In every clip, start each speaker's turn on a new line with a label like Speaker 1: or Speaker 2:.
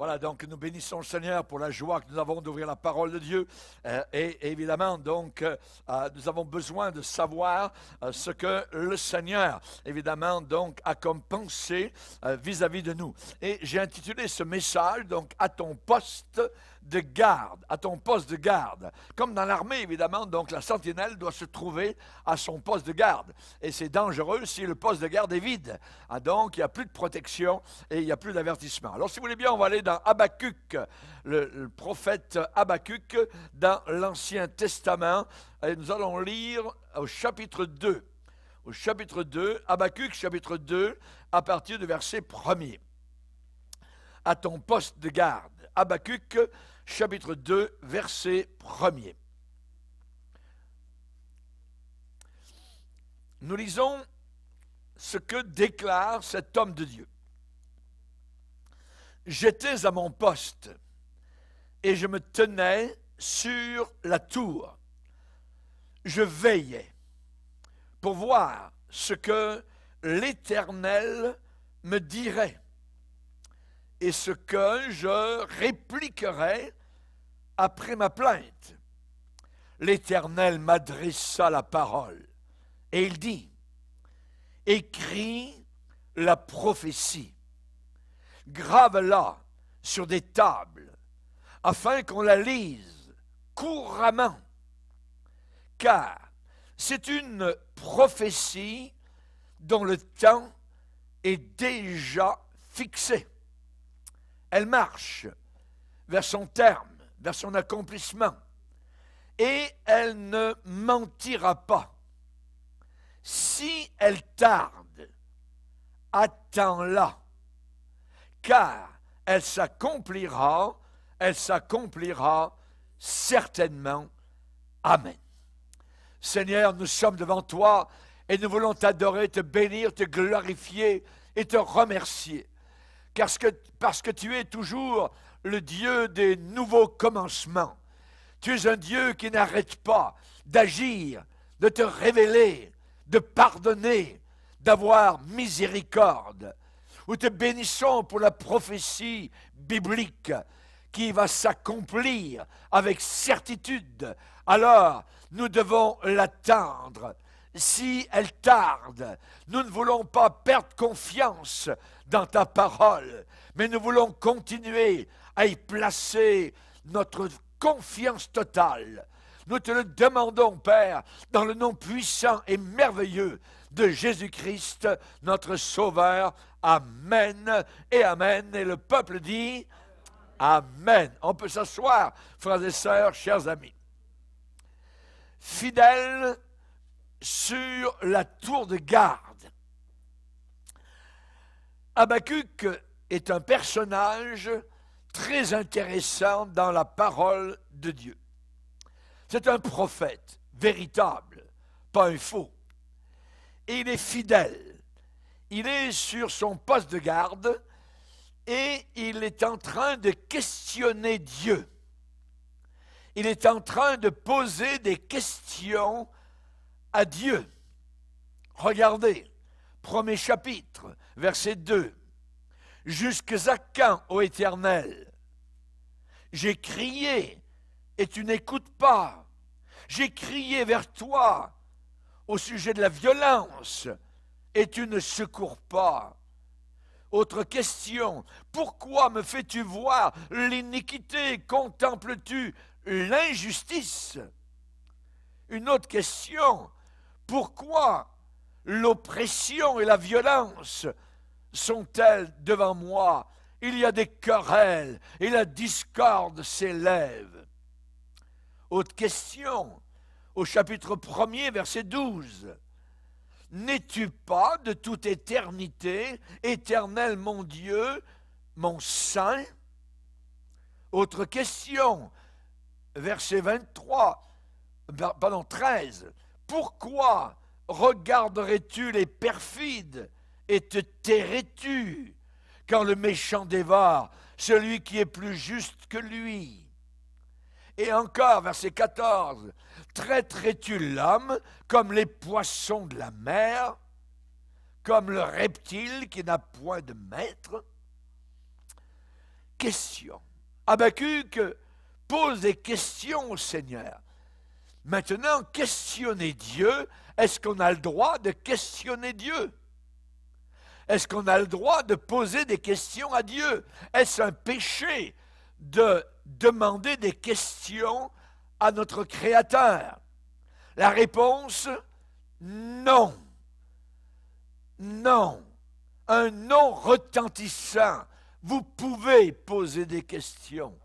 Speaker 1: Voilà, donc nous bénissons le Seigneur pour la joie que nous avons d'ouvrir la parole de Dieu. Et évidemment, donc, nous avons besoin de savoir ce que le Seigneur, évidemment, donc, a comme pensée vis-à-vis de nous. Et j'ai intitulé ce message, donc, à ton poste de garde, à ton poste de garde. Comme dans l'armée, évidemment, donc la sentinelle doit se trouver à son poste de garde. Et c'est dangereux si le poste de garde est vide. Donc, il n'y a plus de protection et il n'y a plus d'avertissement. Alors, si vous voulez bien, on va aller dans Habakkuk, le prophète Habakkuk, dans l'Ancien Testament. Et nous allons lire au chapitre 2. Au chapitre 2, Habakkuk, chapitre 2, à partir du verset 1er. À ton poste de garde. Habakkuk, chapitre 2, verset 1er. Nous lisons ce que déclare cet homme de Dieu. J'étais à mon poste et je me tenais sur la tour. Je veillais pour voir ce que l'Éternel me dirait et ce que je répliquerais après ma plainte. L'Éternel m'adressa la parole et il dit, écris la prophétie, grave-la sur des tables, afin qu'on la lise couramment, car c'est une prophétie dont le temps est déjà fixé. Elle marche vers son terme, vers son accomplissement, et elle ne mentira pas. Si elle tarde, attends-la, car elle s'accomplira certainement. Amen. Seigneur, nous sommes devant toi et nous voulons t'adorer, te bénir, te glorifier et te remercier. Parce que tu es toujours le Dieu des nouveaux commencements. Tu es un Dieu qui n'arrête pas d'agir, de te révéler, de pardonner, d'avoir miséricorde. Nous te bénissons pour la prophétie biblique qui va s'accomplir avec certitude. Alors, nous devons l'attendre. Si elle tarde, nous ne voulons pas perdre confiance dans ta parole, mais nous voulons continuer à y placer notre confiance totale. Nous te le demandons, Père, dans le nom puissant et merveilleux de Jésus-Christ, notre Sauveur. Amen et Amen. Et le peuple dit Amen. On peut s'asseoir, frères et sœurs, chers amis. Fidèle sur la tour de garde. Habakkuk est un personnage très intéressant dans la parole de Dieu. C'est un prophète véritable, pas un faux. Et il est fidèle. Il est sur son poste de garde et il est en train de questionner Dieu. Il est en train de poser des questions à Dieu. Regardez, premier chapitre, verset 2. « Jusqu'à quand, ô Éternel? J'ai crié et tu n'écoutes pas. J'ai crié vers toi au sujet de la violence et tu ne secours pas. » Autre question, pourquoi me fais-tu voir l'iniquité? Contemples-tu l'injustice? Une autre question, pourquoi l'oppression et la violence sont-elles devant moi? Il y a des querelles et la discorde s'élève. Autre question, au chapitre 1er, verset 12. N'es-tu pas de toute éternité, éternel mon Dieu, mon saint? Autre question, verset 13. Pourquoi regarderais-tu les perfides et te tairais-tu quand le méchant dévore celui qui est plus juste que lui? Et encore, verset 14, traiterais-tu l'homme comme les poissons de la mer, comme le reptile qui n'a point de maître? questions. Habakkuk pose des questions au Seigneur. Maintenant, questionner Dieu, est-ce qu'on a le droit de questionner Dieu? Est-ce qu'on a le droit de poser des questions à Dieu? Est-ce un péché de demander des questions à notre Créateur? La réponse, non. Non. Un non retentissant. Vous pouvez poser des questions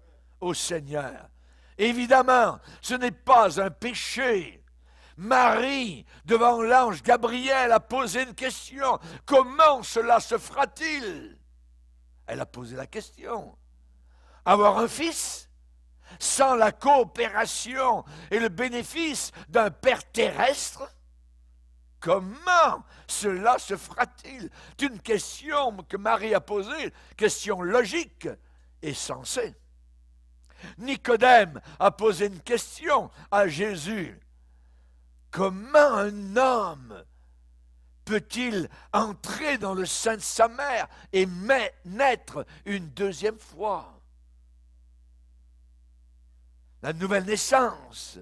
Speaker 1: au Seigneur. Évidemment, ce n'est pas un péché. Marie, devant l'ange Gabriel, a posé une question. Comment cela se fera-t-il? Elle a posé la question. Avoir un fils sans la coopération et le bénéfice d'un père terrestre? Comment cela se fera-t-il? C'est une question que Marie a posée, question logique et sensée. Nicodème a posé une question à Jésus. Comment un homme peut-il entrer dans le sein de sa mère et naître une deuxième fois? La nouvelle naissance,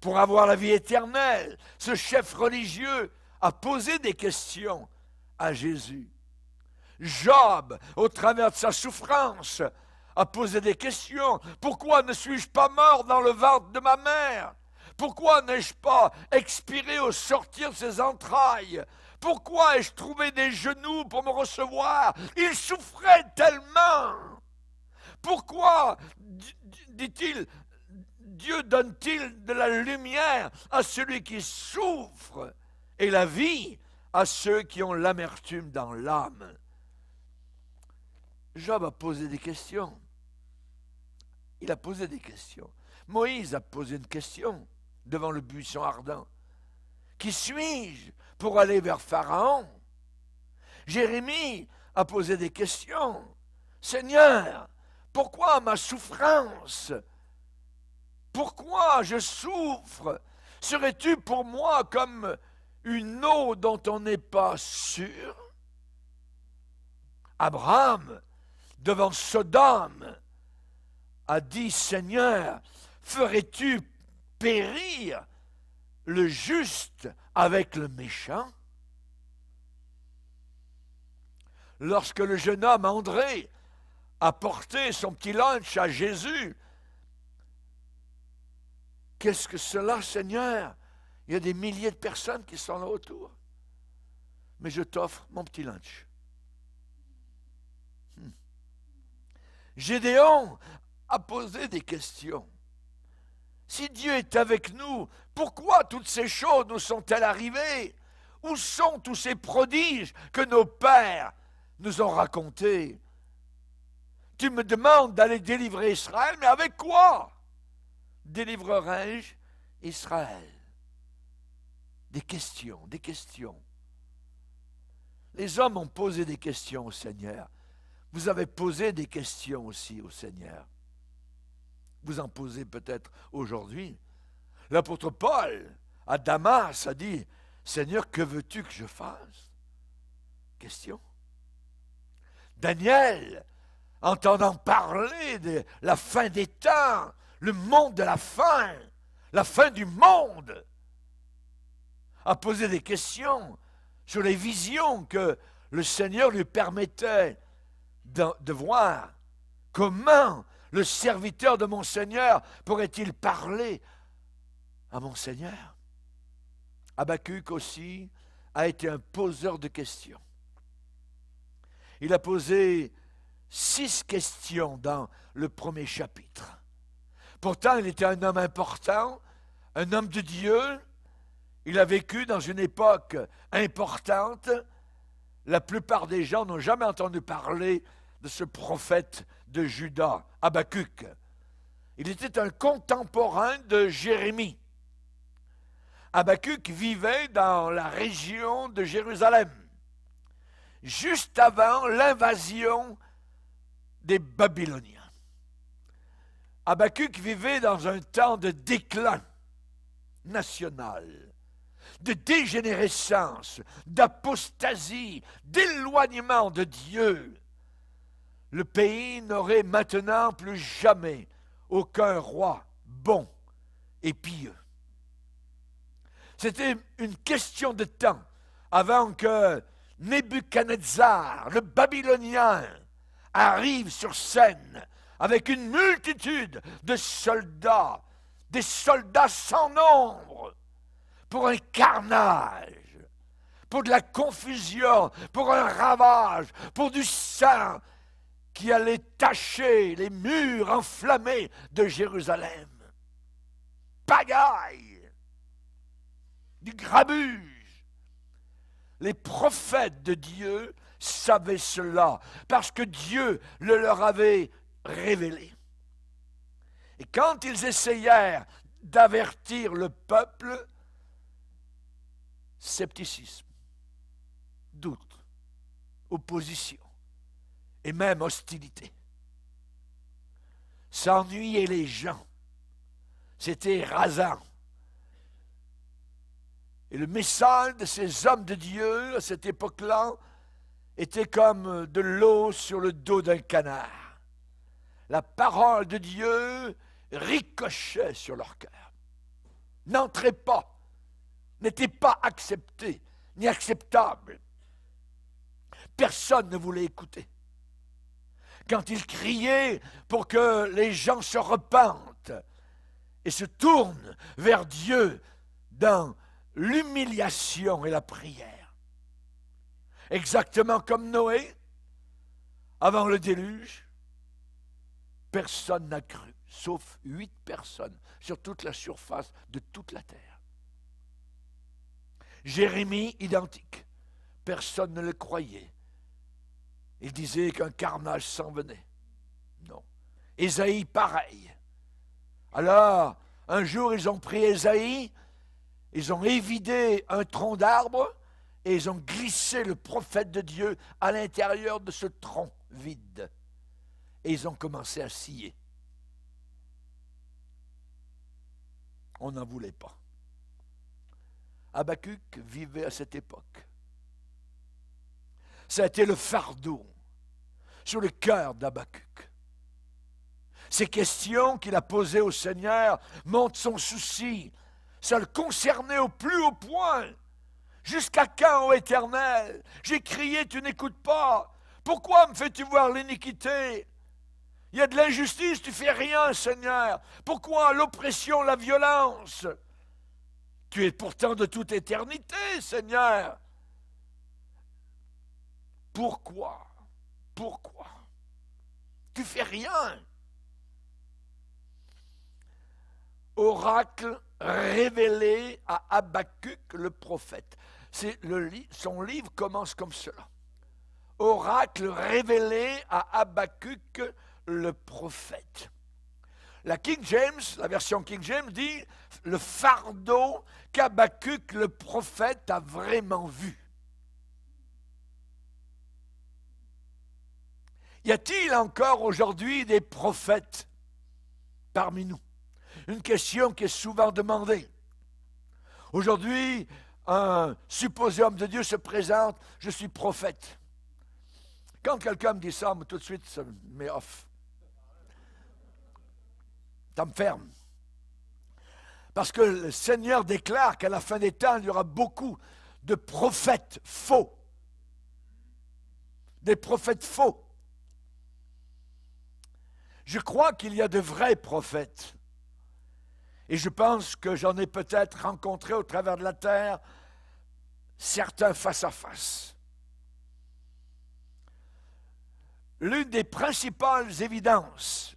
Speaker 1: pour avoir la vie éternelle, ce chef religieux a posé des questions à Jésus. Job, au travers de sa souffrance, a posé des questions. Pourquoi ne suis-je pas mort dans le ventre de ma mère? Pourquoi n'ai-je pas expiré au sortir de ses entrailles? Pourquoi ai-je trouvé des genoux pour me recevoir? Il souffrait tellement. Pourquoi, dit-il, Dieu donne-t-il de la lumière à celui qui souffre et la vie à ceux qui ont l'amertume dans l'âme? Job a posé des questions. Il a posé des questions. Moïse a posé une question devant le buisson ardent. Qui suis-je pour aller vers Pharaon? Jérémie a posé des questions. Seigneur, pourquoi ma souffrance? Pourquoi je souffre? Serais-tu pour moi comme une eau dont on n'est pas sûr? Abraham, devant Sodome, a dit, Seigneur, ferais-tu périr le juste avec le méchant? Lorsque le jeune homme André a porté son petit lunch à Jésus, qu'est-ce que cela, Seigneur? Il y a des milliers de personnes qui sont là autour. Mais je t'offre mon petit lunch. Gédéon a posé des questions. Si Dieu est avec nous, pourquoi toutes ces choses nous sont-elles arrivées? Où sont tous ces prodiges que nos pères nous ont racontés? Tu me demandes d'aller délivrer Israël, mais avec quoi délivrerai-je Israël? Des questions, des questions. Les hommes ont posé des questions au Seigneur. Vous avez posé des questions aussi au Seigneur. Vous en posez peut-être aujourd'hui. L'apôtre Paul, à Damas, a dit, Seigneur, que veux-tu que je fasse? Question. Daniel, entendant parler de la fin des temps, le monde de la fin du monde, a posé des questions sur les visions que le Seigneur lui permettait de voir. Comment le serviteur de mon Seigneur pourrait-il parler à mon Seigneur? Habakkuk aussi a été un poseur de questions. Il a posé 6 questions dans le premier chapitre. Pourtant, il était un homme important, un homme de Dieu. Il a vécu dans une époque importante. La plupart des gens n'ont jamais entendu parler de ce prophète de Juda, Habakkuk. Il était un contemporain de Jérémie. Habakkuk vivait dans la région de Jérusalem, juste avant l'invasion des Babyloniens. Habakkuk vivait dans un temps de déclin national, de dégénérescence, d'apostasie, d'éloignement de Dieu. le pays n'aurait maintenant plus jamais aucun roi bon et pieux. C'était une question de temps avant que Nebuchadnezzar, le Babylonien, arrive sur scène avec une multitude de soldats, des soldats sans nombre, pour un carnage, pour de la confusion, pour un ravage, pour du sang qui allait tacher les murs enflammés de Jérusalem. Pagaille, du grabuge. Les prophètes de Dieu savaient cela parce que Dieu le leur avait révélé. Et quand ils essayèrent d'avertir le peuple, scepticisme, doute, opposition et même hostilité. S'ennuyer les gens, c'était rasant. Et le message de ces hommes de Dieu à cette époque-là était comme de l'eau sur le dos d'un canard. La parole de Dieu ricochait sur leur cœur. N'entrait pas, n'était pas accepté, ni acceptable. Personne ne voulait écouter. Quand ils criaient pour que les gens se repentent et se tournent vers Dieu dans l'humiliation et la prière. Exactement comme Noé, avant le déluge, personne n'a cru, sauf 8 personnes sur toute la surface de toute la terre. Jérémie, identique. Personne ne le croyait. Il disait qu'un carnage s'en venait. Non. Ésaïe, pareil. Alors, un jour, ils ont pris Ésaïe, ils ont évidé un tronc d'arbre et ils ont glissé le prophète de Dieu à l'intérieur de ce tronc vide. Et ils ont commencé à scier. On n'en voulait pas. Habakkuk vivait à cette époque. Ça a été le fardeau sur le cœur d'Habakkuk. Ces questions qu'il a posées au Seigneur montrent son souci. Ça le concernait au plus haut point. Jusqu'à quand, ô Éternel? J'ai crié, tu n'écoutes pas. Pourquoi me fais-tu voir l'iniquité? Il y a de l'injustice, tu fais rien, Seigneur. Pourquoi l'oppression, la violence? Tu es pourtant de toute éternité, Seigneur. Pourquoi? Pourquoi? Tu fais rien. Oracle révélé à Habakkuk le prophète. Son livre commence comme cela. Oracle révélé à Habakkuk le prophète. La King James, la version King James dit le fardeau qu'Habakkuk le prophète a vraiment vu. Y a-t-il encore aujourd'hui des prophètes parmi nous? Une question qui est souvent demandée. Aujourd'hui, un supposé homme de Dieu se présente, je suis prophète. Quand quelqu'un me dit ça, moi, tout de suite, ça me met off. Ça me ferme. Parce que le Seigneur déclare qu'à la fin des temps, il y aura beaucoup de prophètes faux. Des prophètes faux. Je crois qu'il y a de vrais prophètes. Et je pense que j'en ai peut-être rencontré au travers de la terre certains face à face. L'une des principales évidences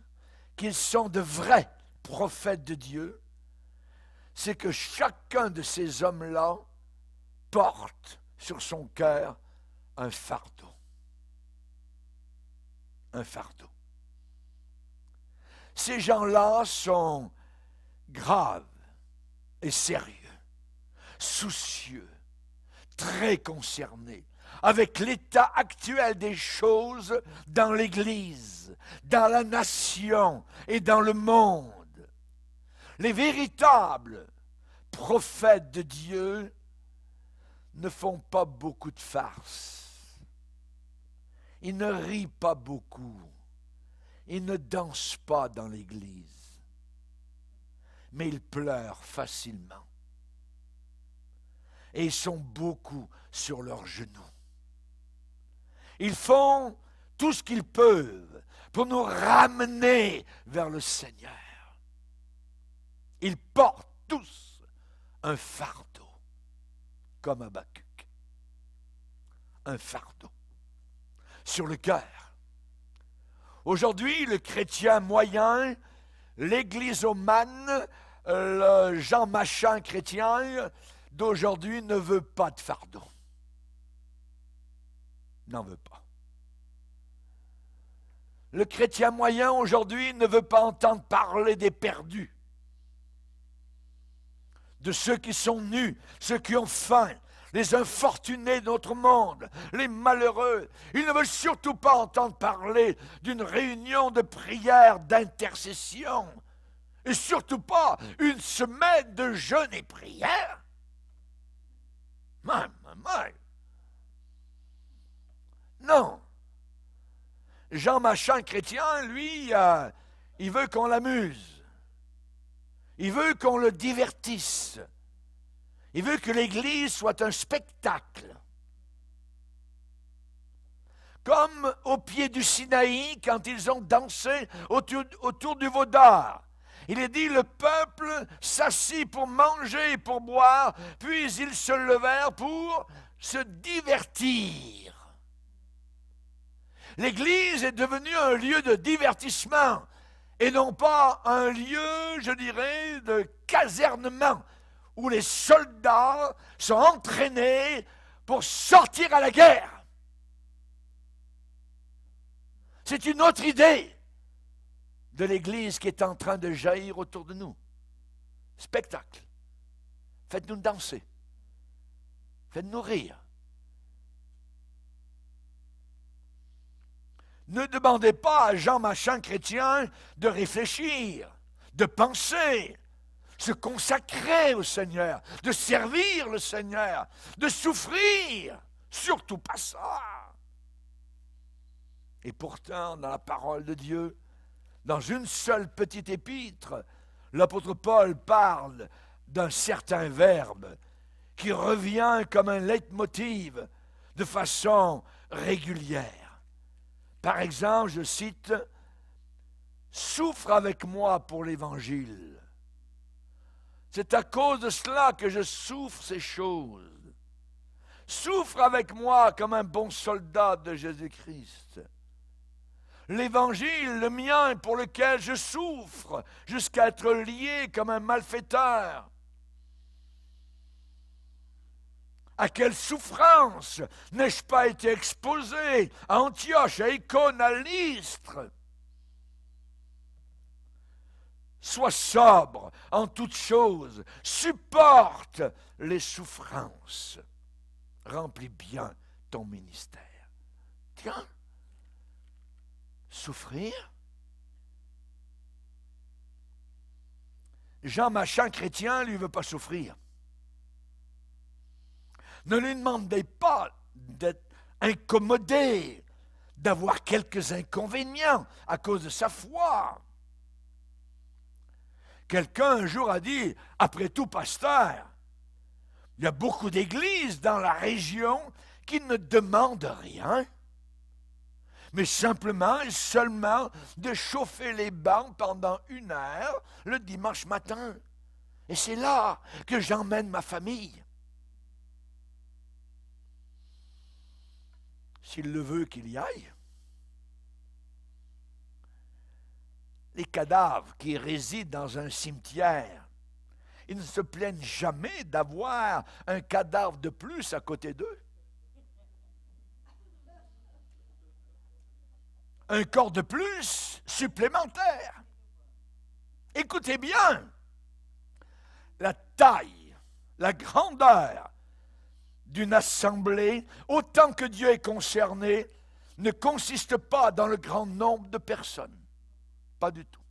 Speaker 1: qu'ils sont de vrais prophètes de Dieu, c'est que chacun de ces hommes-là porte sur son cœur un fardeau. Un fardeau. Ces gens-là sont graves et sérieux, soucieux, très concernés avec l'état actuel des choses dans l'Église, dans la nation et dans le monde. Les véritables prophètes de Dieu ne font pas beaucoup de farces. il ne rit pas beaucoup, il ne danse pas dans l'église, mais ils pleurent facilement. Et ils sont beaucoup sur leurs genoux. Ils font tout ce qu'ils peuvent pour nous ramener vers le Seigneur. Ils portent tous un fardeau, comme Habacuc. Un fardeau sur le cœur. Aujourd'hui, le chrétien moyen, l'églysomane, le Jean Machin chrétien d'aujourd'hui ne veut pas de fardeau. N'en veut pas. Le chrétien moyen aujourd'hui ne veut pas entendre parler des perdus, de ceux qui sont nus, ceux qui ont faim, les infortunés de notre monde, les malheureux. Il ne veut surtout pas entendre parler d'une réunion de prière, d'intercession, et surtout pas une semaine de jeûne et prière. Non. Jean Machin chrétien, lui, il veut qu'on l'amuse. Il veut qu'on le divertisse. Il veut que l'Église soit un spectacle. Comme au pied du Sinaï, quand ils ont dansé autour du veau d'or. Il est dit, le peuple s'assit pour manger et pour boire, puis ils se levèrent pour se divertir. L'Église est devenue un lieu de divertissement et non pas un lieu, je dirais, de casernement où les soldats sont entraînés pour sortir à la guerre. C'est une autre idée de l'Église qui est en train de jaillir autour de nous. Spectacle. Faites-nous danser. Faites-nous rire. Ne demandez pas à Jean Machin chrétien de réfléchir, de penser, se consacrer au Seigneur, de servir le Seigneur, de souffrir. Surtout pas ça. Et pourtant, dans la parole de Dieu, dans une seule petite épître, l'apôtre Paul parle d'un certain verbe qui revient comme un leitmotiv de façon régulière. Par exemple, je cite « Souffre avec moi pour l'Évangile ». C'est à cause de cela que je souffre ces choses. Souffre avec moi comme un bon soldat de Jésus-Christ. L'Évangile, le mien, pour lequel je souffre, jusqu'à être lié comme un malfaiteur. À quelle souffrance n'ai-je pas été exposé à Antioche, à Icône, à Lystre? Sois sobre en toutes choses, supporte les souffrances, remplis bien ton ministère. Tiens, souffrir? Jean Machin chrétien, lui, ne veut pas souffrir. Ne lui demandez pas d'être incommodé, d'avoir quelques inconvénients à cause de sa foi. Quelqu'un un jour a dit, après tout, pasteur, il y a beaucoup d'églises dans la région qui ne demandent rien, mais simplement et seulement de chauffer les bancs pendant 1 heure le dimanche matin. Et c'est là que j'emmène ma famille. S'il le veut qu'il y aille. Les cadavres qui résident dans un cimetière, ils ne se plaignent jamais d'avoir un cadavre de plus à côté d'eux. Un corps de plus supplémentaire. Écoutez bien, la taille, la grandeur d'une assemblée, autant que Dieu est concerné, ne consiste pas dans le grand nombre de personnes. Pas du tout.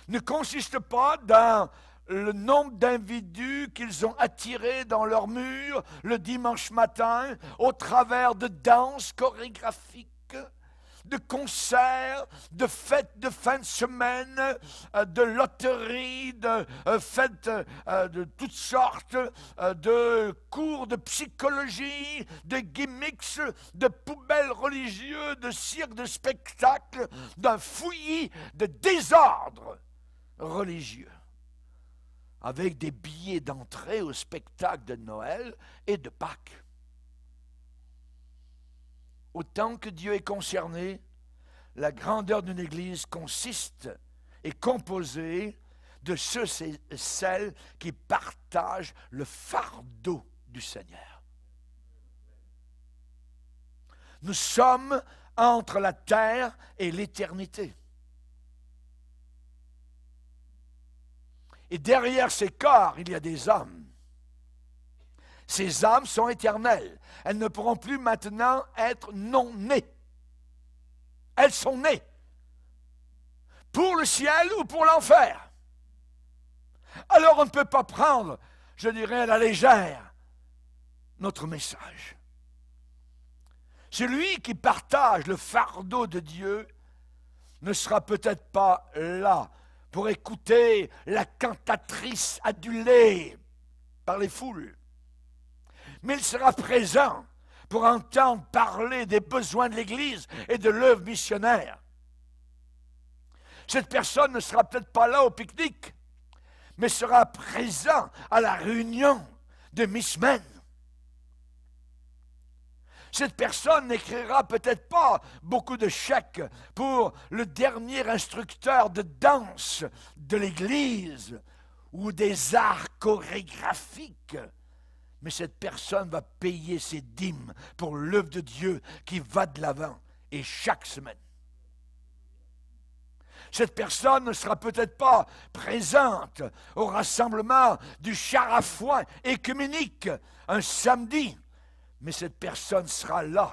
Speaker 1: Ne consiste pas dans le nombre d'individus qu'ils ont attirés dans leurs murs le dimanche matin au travers de danses chorégraphiques. de concerts, de fêtes de fin de semaine, de loteries, de fêtes de toutes sortes, de cours de psychologie, de gimmicks, de poubelles religieuses, de cirques, de spectacles, d'un fouillis de désordre religieux, avec des billets d'entrée au spectacle de Noël et de Pâques. Autant que Dieu est concerné, la grandeur d'une Église consiste et composée de ceux et celles qui partagent le fardeau du Seigneur. Nous sommes entre la terre et l'éternité. Et derrière ces corps, il y a des âmes. Ces âmes sont éternelles. Elles ne pourront plus maintenant être non-nées. Elles sont nées. Pour le ciel ou pour l'enfer. Alors on ne peut pas prendre, je dirais, à la légère notre message. Celui qui partage le fardeau de Dieu ne sera peut-être pas là pour écouter la cantatrice adulée par les foules. Mais il sera présent pour entendre parler des besoins de l'Église et de l'œuvre missionnaire. Cette personne ne sera peut-être pas là au pique-nique, mais sera présent à la réunion de mi-semaine. Cette personne n'écrira peut-être pas beaucoup de chèques pour le dernier instructeur de danse de l'Église ou des arts chorégraphiques. Mais cette personne va payer ses dîmes pour l'œuvre de Dieu qui va de l'avant, et chaque semaine. Cette personne ne sera peut-être pas présente au rassemblement du char à foin œcuménique un samedi, mais cette personne sera là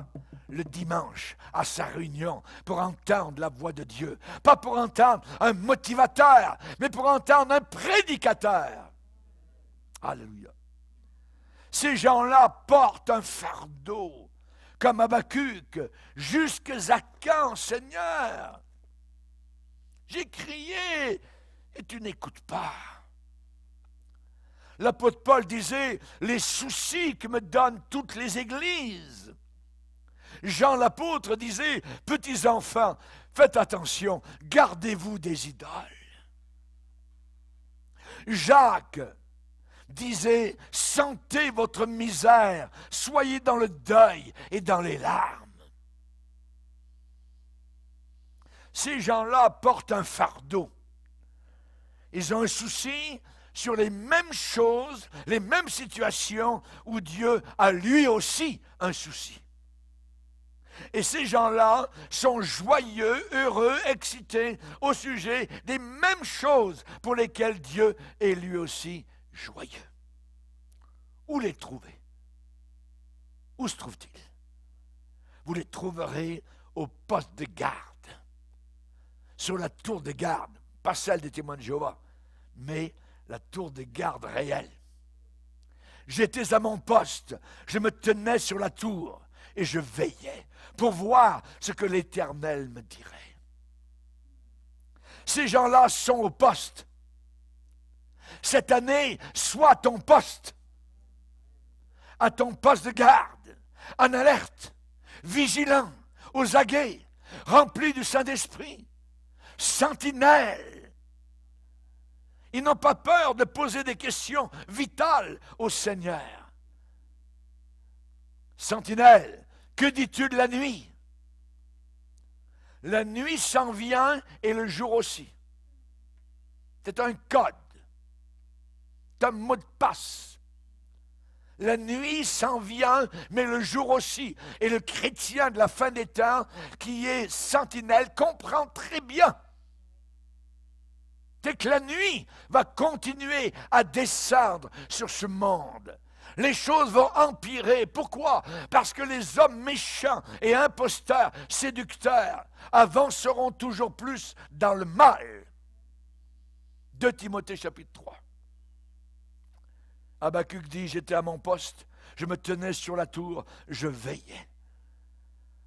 Speaker 1: le dimanche à sa réunion pour entendre la voix de Dieu. Pas pour entendre un motivateur, mais pour entendre un prédicateur. Alléluia. Ces gens-là portent un fardeau, comme Habakkuk. Jusque à quand, Seigneur? J'ai crié et tu n'écoutes pas. L'apôtre Paul disait, les soucis que me donnent toutes les églises. Jean l'apôtre disait, petits enfants, faites attention, gardez-vous des idoles. Jacques disait, sentez votre misère, soyez dans le deuil et dans les larmes. Ces gens-là portent un fardeau. Ils ont un souci sur les mêmes choses, les mêmes situations où Dieu a lui aussi un souci. Et ces gens-là sont joyeux, heureux, excités au sujet des mêmes choses pour lesquelles Dieu est lui aussi joyeux. Où les trouver? Où se trouvent-ils? Vous les trouverez au poste de garde, sur la tour de garde, pas celle des témoins de Jéhovah, mais la tour de garde réelle. J'étais à mon poste, je me tenais sur la tour et je veillais pour voir ce que l'Éternel me dirait. Ces gens-là sont au poste. Cette année, sois à ton poste de garde, en alerte, vigilant, aux aguets, rempli du Saint-Esprit, sentinelle. Ils n'ont pas peur de poser des questions vitales au Seigneur. Sentinelle, que dis-tu de la nuit? La nuit s'en vient et le jour aussi. C'est un code. C'est un mot de passe. La nuit s'en vient, mais le jour aussi. Et le chrétien de la fin des temps, qui est sentinelle, comprend très bien que la nuit va continuer à descendre sur ce monde. Les choses vont empirer. Pourquoi? Parce que les hommes méchants et imposteurs, séducteurs, avanceront toujours plus dans le mal. 2 Timothée chapitre 3. Habakkuk dit, j'étais à mon poste, je me tenais sur la tour, je veillais.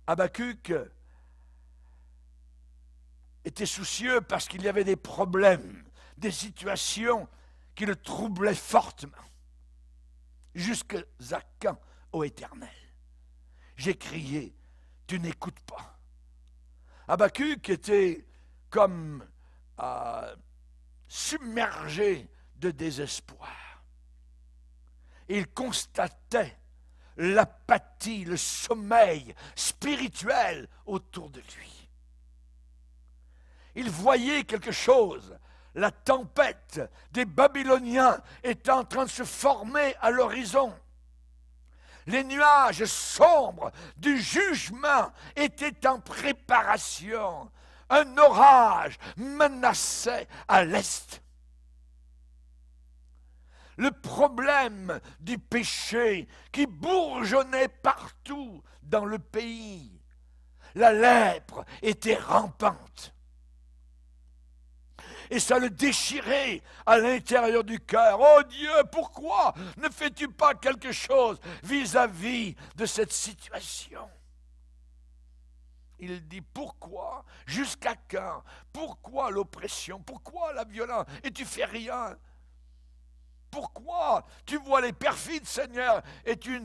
Speaker 1: Habakkuk était soucieux parce qu'il y avait des problèmes, des situations qui le troublaient fortement. Jusqu'à quand, ô Éternel? J'ai crié, tu n'écoutes pas. Habakkuk était comme submergé de désespoir. Il constatait l'apathie, le sommeil spirituel autour de lui. Il voyait quelque chose. La tempête des Babyloniens était en train de se former à l'horizon. Les nuages sombres du jugement étaient en préparation. Un orage menaçait à l'est. Le problème du péché qui bourgeonnait partout dans le pays. La lèpre était rampante. Et ça le déchirait à l'intérieur du cœur. Oh Dieu, pourquoi ne fais-tu pas quelque chose vis-à-vis de cette situation? Il dit, pourquoi? Jusqu'à quand? Pourquoi l'oppression? Pourquoi la violence? Et tu fais rien. Pourquoi tu vois les perfides, Seigneur, et tu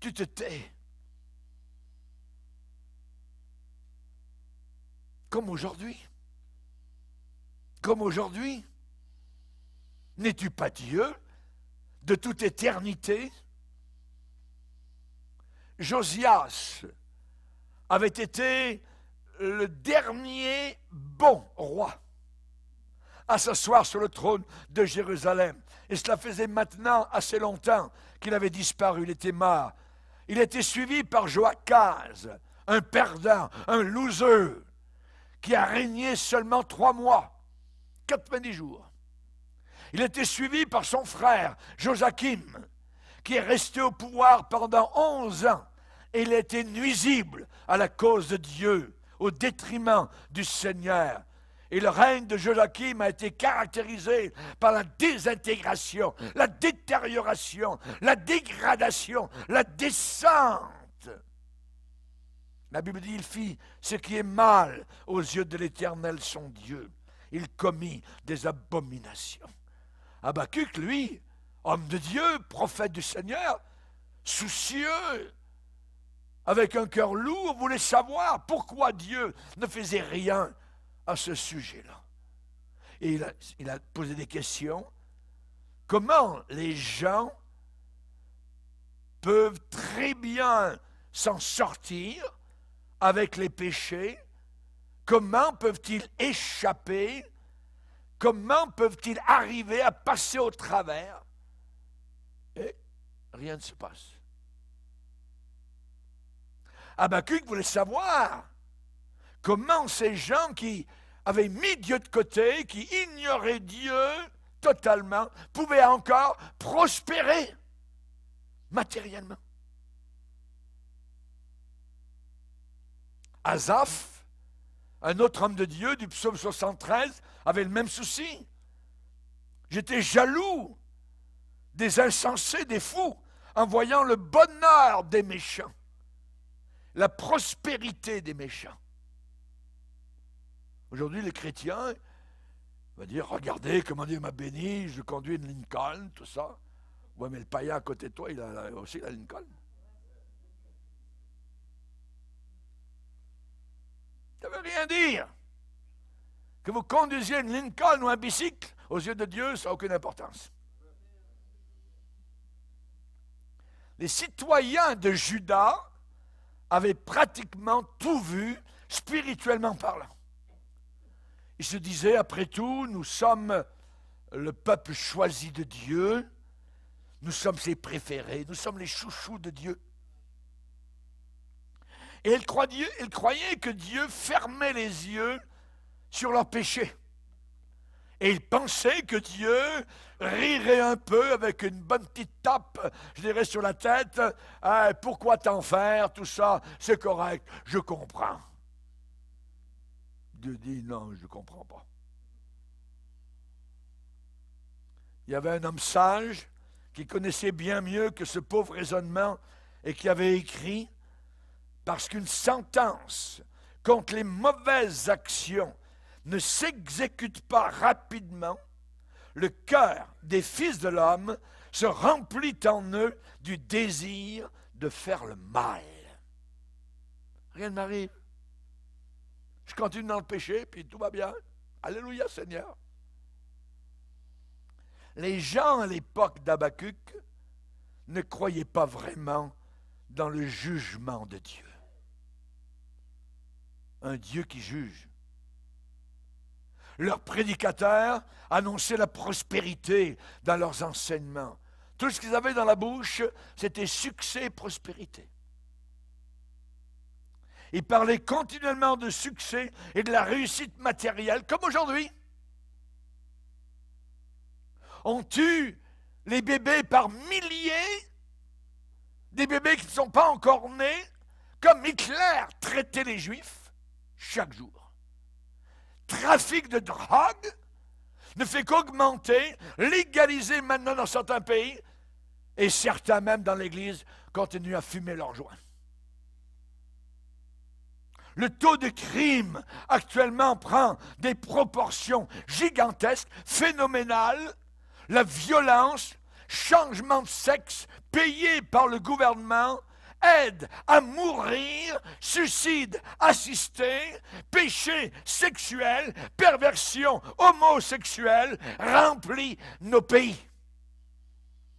Speaker 1: te tais? Comme aujourd'hui. Comme aujourd'hui. N'es-tu pas Dieu de toute éternité? Josias avait été le dernier bon roi à s'asseoir sur le trône de Jérusalem. Et cela faisait maintenant assez longtemps qu'il avait disparu, il était mort. Il était suivi par Joachaz, un perdant, un loser, qui a régné seulement 3 mois, 90 jours. Il était suivi par son frère, Joachim, qui est resté au pouvoir pendant 11 ans. Et il a été nuisible à la cause de Dieu, au détriment du Seigneur. Et le règne de Joachim a été caractérisé par la désintégration, la détérioration, la dégradation, la descente. La Bible dit, il fit ce qui est mal aux yeux de l'Éternel son Dieu. Il commit des abominations. Habakkuk, lui, homme de Dieu, prophète du Seigneur, soucieux, avec un cœur lourd, voulait savoir pourquoi Dieu ne faisait rien à ce sujet-là. Et il a posé des questions. Comment les gens peuvent très bien s'en sortir avec les péchés? Comment peuvent-ils échapper? Comment peuvent-ils arriver à passer au travers? Et rien ne se passe. Habakkuk voulait savoir comment ces gens qui avaient mis Dieu de côté, qui ignoraient Dieu totalement, pouvaient encore prospérer matériellement. Asaph, un autre homme de Dieu du psaume 73, avait le même souci. J'étais jaloux des insensés, des fous, en voyant le bonheur des méchants, la prospérité des méchants. Aujourd'hui, les chrétiens vont dire, regardez comment Dieu m'a béni, je conduis une Lincoln, tout ça. Ouais, mais le païen à côté de toi, il a aussi la Lincoln. Ça ne veut rien dire. Que vous conduisiez une Lincoln ou un bicycle, aux yeux de Dieu, ça n'a aucune importance. Les citoyens de Juda avaient pratiquement tout vu, spirituellement parlant. Ils se disaient, après tout, nous sommes le peuple choisi de Dieu, nous sommes ses préférés, nous sommes les chouchous de Dieu. Et ils croyaient que Dieu fermait les yeux sur leurs péchés. Et ils pensaient que Dieu rirait un peu avec une bonne petite tape, je dirais, sur la tête. Pourquoi t'en faire, tout ça, c'est correct, je comprends. Dieu dit, non, je ne comprends pas. Il y avait un homme sage qui connaissait bien mieux que ce pauvre raisonnement et qui avait écrit, parce qu'une sentence contre les mauvaises actions ne s'exécute pas rapidement, le cœur des fils de l'homme se remplit en eux du désir de faire le mal. Rien ne m'arrive. Je continue dans le péché, puis tout va bien. Alléluia, Seigneur. Les gens à l'époque d'Habacuc ne croyaient pas vraiment dans le jugement de Dieu. Un Dieu qui juge. Leurs prédicateurs annonçaient la prospérité dans leurs enseignements. Tout ce qu'ils avaient dans la bouche, c'était succès et prospérité. Ils parlaient continuellement de succès et de la réussite matérielle, comme aujourd'hui. On tue les bébés par milliers, des bébés qui ne sont pas encore nés, comme Hitler traitait les Juifs chaque jour. Trafic de drogue ne fait qu'augmenter, légalisé maintenant dans certains pays, et certains même dans l'Église continuent à fumer leurs joints. Le taux de crime actuellement prend des proportions gigantesques, phénoménales. La violence, changement de sexe payé par le gouvernement, aide à mourir, suicide assisté, péché sexuel, perversion homosexuelle remplit nos pays.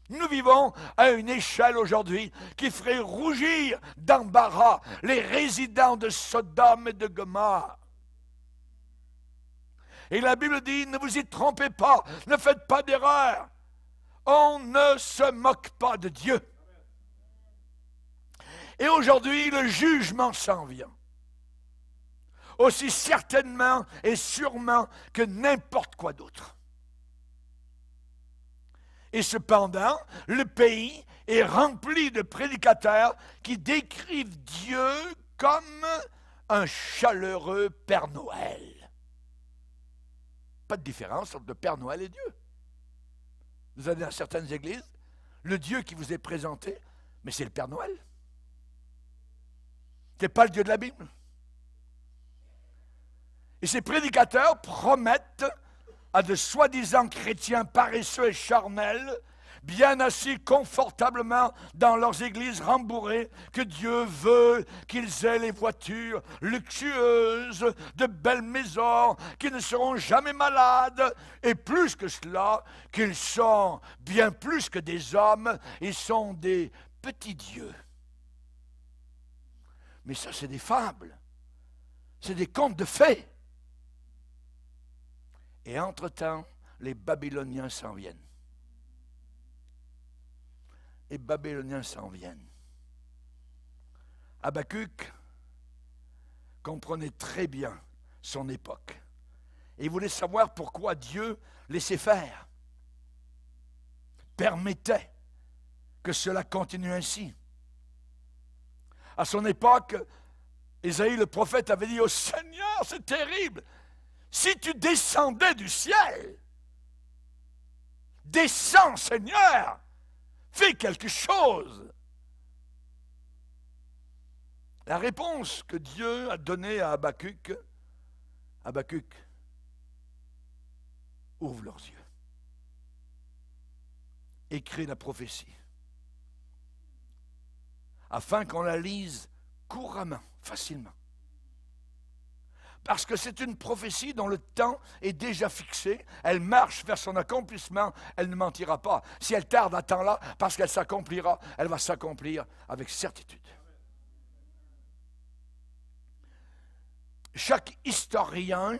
Speaker 1: Nous vivons à une échelle aujourd'hui qui ferait rougir d'embarras les résidents de Sodome et de Gomorrhe. Et la Bible dit, ne vous y trompez pas, ne faites pas d'erreur. On ne se moque pas de Dieu. Et aujourd'hui, le jugement s'en vient. Aussi certainement et sûrement que n'importe quoi d'autre. Et cependant, le pays est rempli de prédicateurs qui décrivent Dieu comme un chaleureux Père Noël. Pas de différence entre le Père Noël et Dieu. Vous allez dans certaines églises, le Dieu qui vous est présenté, mais c'est le Père Noël. Ce n'est pas le Dieu de la Bible. Et ces prédicateurs promettent à de soi-disant chrétiens paresseux et charnels, bien assis confortablement dans leurs églises rembourrées, que Dieu veut qu'ils aient les voitures luxueuses, de belles maisons, qu'ils ne seront jamais malades, et plus que cela, qu'ils sont bien plus que des hommes, ils sont des petits dieux. Mais ça, c'est des fables, c'est des contes de fées. Et entre-temps, les Babyloniens s'en viennent. Les Babyloniens s'en viennent. Habacuc comprenait très bien son époque. Et il voulait savoir pourquoi Dieu laissait faire, permettait que cela continue ainsi. À son époque, Ésaïe le prophète avait dit « Oh Seigneur, c'est terrible ! Si tu descendais du ciel, descends Seigneur, fais quelque chose. » La réponse que Dieu a donnée à Habacuc, ouvre leurs yeux, écris la prophétie, afin qu'on la lise couramment, facilement. Parce que c'est une prophétie dont le temps est déjà fixé, elle marche vers son accomplissement, elle ne mentira pas. Si elle tarde à temps-là, parce qu'elle s'accomplira, elle va s'accomplir avec certitude. Chaque historien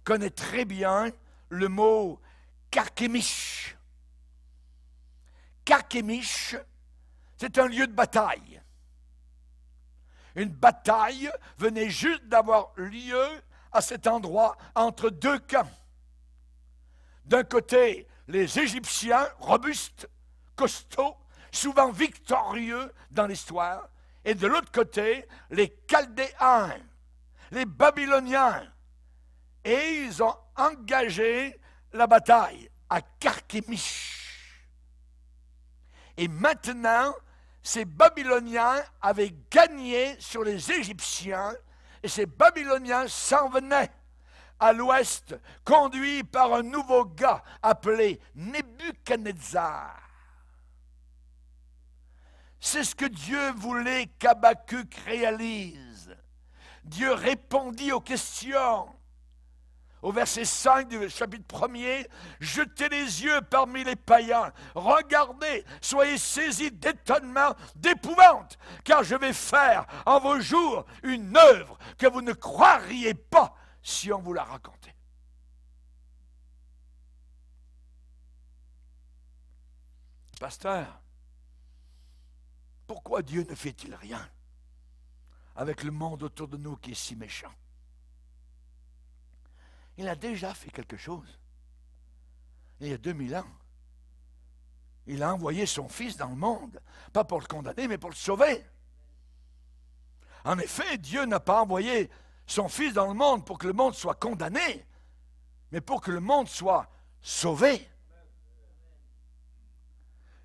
Speaker 1: connaît très bien le mot Carchemish. Carchemish, c'est un lieu de bataille. Une bataille venait juste d'avoir lieu à cet endroit entre deux camps. D'un côté, les Égyptiens, robustes, costauds, souvent victorieux dans l'histoire, et de l'autre côté, les Chaldéens, les Babyloniens. Et ils ont engagé la bataille à Carchemish. Et maintenant, ces Babyloniens avaient gagné sur les Égyptiens et ces Babyloniens s'en venaient à l'ouest, conduit par un nouveau gars appelé Nebuchadnezzar. C'est ce que Dieu voulait qu'Habacuc réalise. Dieu répondit aux questions. Au verset 5 du chapitre 1er, « Jetez les yeux parmi les païens, regardez, soyez saisis d'étonnement, d'épouvante, car je vais faire en vos jours une œuvre que vous ne croiriez pas si on vous la racontait. » Pasteur, pourquoi Dieu ne fait-il rien avec le monde autour de nous qui est si méchant? Il a déjà fait quelque chose. Il y a 2000 ans. Il a envoyé son Fils dans le monde, pas pour le condamner, mais pour le sauver. En effet, Dieu n'a pas envoyé son Fils dans le monde pour que le monde soit condamné, mais pour que le monde soit sauvé.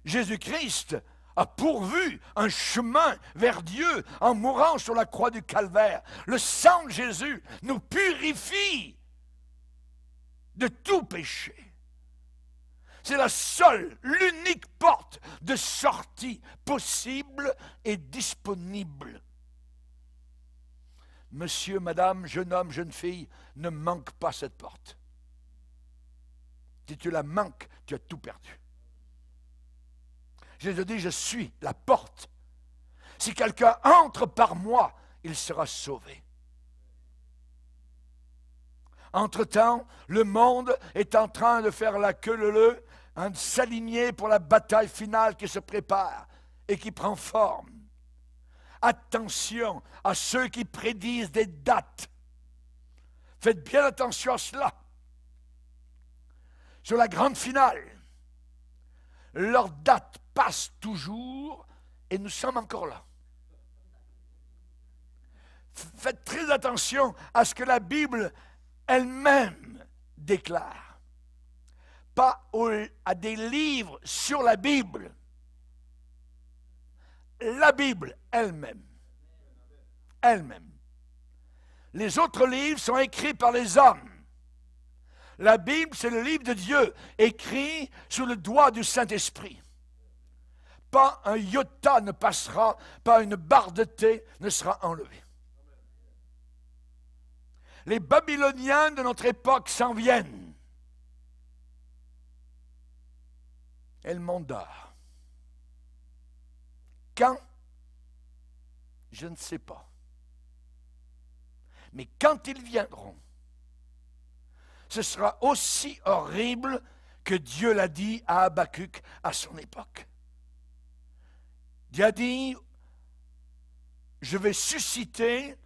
Speaker 1: Jésus-Christ a pourvu un chemin vers Dieu en mourant sur la croix du Calvaire. Le sang de Jésus nous purifie de tout péché. C'est la seule, l'unique porte de sortie possible et disponible. Monsieur, madame, jeune homme, jeune fille, ne manque pas cette porte. Si tu la manques, tu as tout perdu. Jésus dit, je suis la porte. Si quelqu'un entre par moi, il sera sauvé. Entre-temps, le monde est en train de faire la queue leu, de s'aligner pour la bataille finale qui se prépare et qui prend forme. Attention à ceux qui prédisent des dates. Faites bien attention à cela. Sur la grande finale, leur date passe toujours et nous sommes encore là. Faites très attention à ce que la Bible elle-même déclare. Pas à des livres sur la Bible. La Bible elle-même. Elle-même. Les autres livres sont écrits par les hommes. La Bible, c'est le livre de Dieu, écrit sous le doigt du Saint-Esprit. Pas un iota ne passera, pas une barre de thé ne sera enlevée. Les Babyloniens de notre époque s'en viennent. Et le monde dort. Quand? Je ne sais pas. Mais quand ils viendront, ce sera aussi horrible que Dieu l'a dit à Habacuc à son époque. Dieu a dit, je vais susciter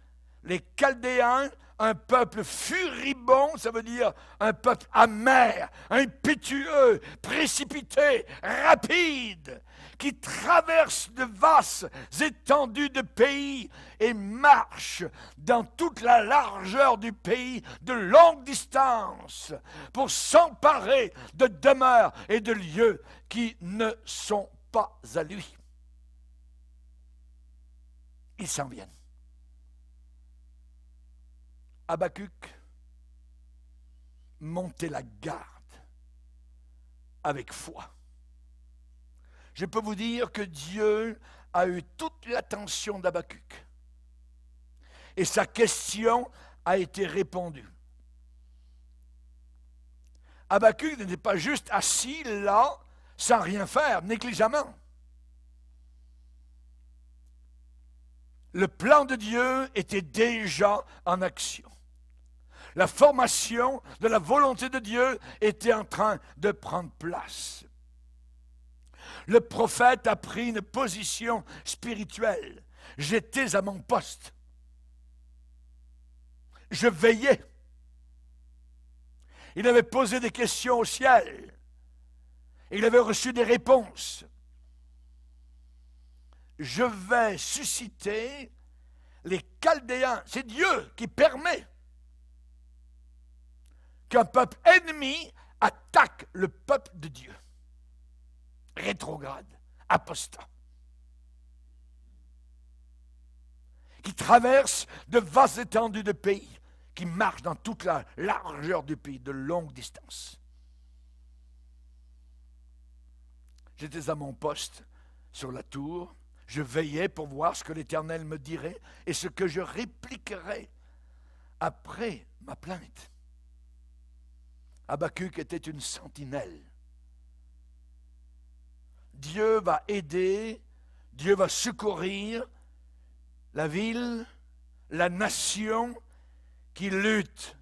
Speaker 1: les Chaldéens, un peuple furibond, ça veut dire un peuple amer, impétueux, précipité, rapide, qui traverse de vastes étendues de pays et marche dans toute la largeur du pays de longue distance pour s'emparer de demeures et de lieux qui ne sont pas à lui. Ils s'en viennent. Habacuc, montez la garde avec foi. Je peux vous dire que Dieu a eu toute l'attention d'Habacuc. Et sa question a été répondue. Habacuc n'était pas juste assis là, sans rien faire, négligemment. Le plan de Dieu était déjà en action. La formation de la volonté de Dieu était en train de prendre place. Le prophète a pris une position spirituelle. J'étais à mon poste. Je veillais. Il avait posé des questions au ciel. Il avait reçu des réponses. Je vais susciter les Chaldéens. C'est Dieu qui permet qu'un peuple ennemi attaque le peuple de Dieu. Rétrograde, apostat. Qui traverse de vastes étendues de pays, qui marchent dans toute la largeur du pays, de longue distance. J'étais à mon poste sur la tour, je veillais pour voir ce que l'Éternel me dirait et ce que je répliquerais après ma plainte. Habakkuk était une sentinelle. Dieu va aider, Dieu va secourir la ville, la nation qui lutte,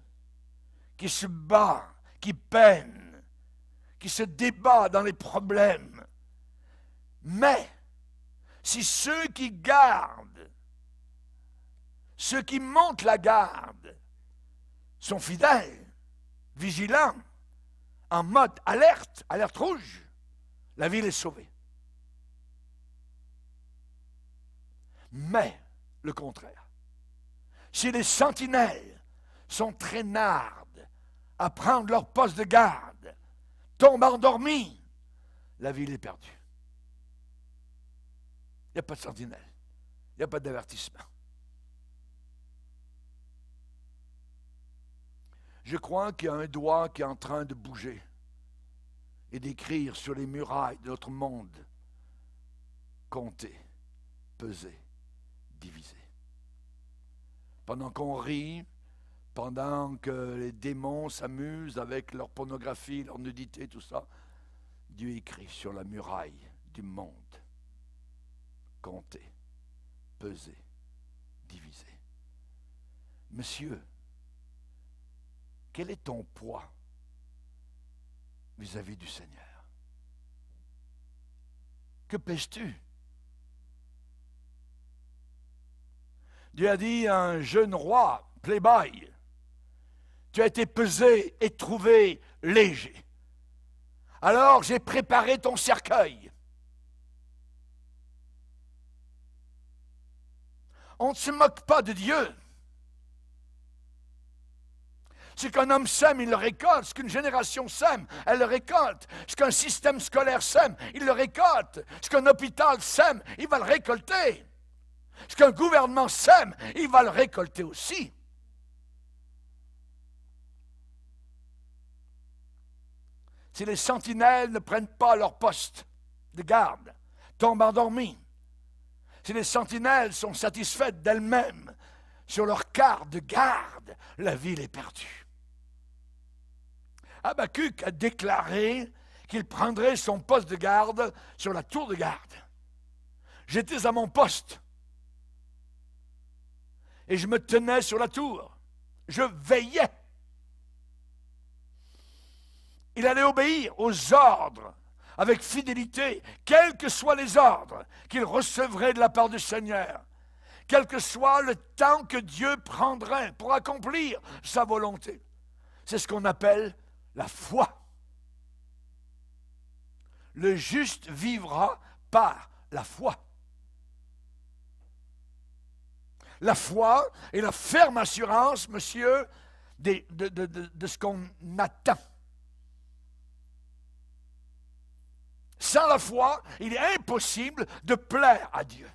Speaker 1: qui se bat, qui peine, qui se débat dans les problèmes. Mais si ceux qui gardent, ceux qui montent la garde, sont fidèles, vigilants, en mode alerte, alerte rouge, la ville est sauvée. Mais le contraire, si les sentinelles sont traînardes à prendre leur poste de garde, tombent endormis, la ville est perdue. Il n'y a pas de sentinelle, il n'y a pas d'avertissement. Je crois qu'il y a un doigt qui est en train de bouger et d'écrire sur les murailles de notre monde: compter, peser, diviser. Pendant qu'on rit, pendant que les démons s'amusent avec leur pornographie, leur nudité, tout ça, Dieu écrit sur la muraille du monde: compter, peser, diviser. Monsieur, quel est ton poids vis-à-vis du Seigneur? Que pèses-tu? Dieu a dit à un jeune roi, playboy: tu as été pesé et trouvé léger. Alors j'ai préparé ton cercueil. On ne se moque pas de Dieu. Ce qu'un homme sème, il le récolte. Ce qu'une génération sème, elle le récolte. Ce qu'un système scolaire sème, il le récolte. Ce qu'un hôpital sème, il va le récolter. Ce qu'un gouvernement sème, il va le récolter aussi. Si les sentinelles ne prennent pas leur poste de garde, tombent endormis, si les sentinelles sont satisfaites d'elles-mêmes sur leur quart de garde, la ville est perdue. Habakkuk a déclaré qu'il prendrait son poste de garde sur la tour de garde. J'étais à mon poste et je me tenais sur la tour. Je veillais. Il allait obéir aux ordres avec fidélité, quels que soient les ordres qu'il recevrait de la part du Seigneur, quel que soit le temps que Dieu prendrait pour accomplir sa volonté. C'est ce qu'on appelle la foi. Le juste vivra par la foi. La foi est la ferme assurance, monsieur, de ce qu'on attend. Sans la foi, il est impossible de plaire à Dieu.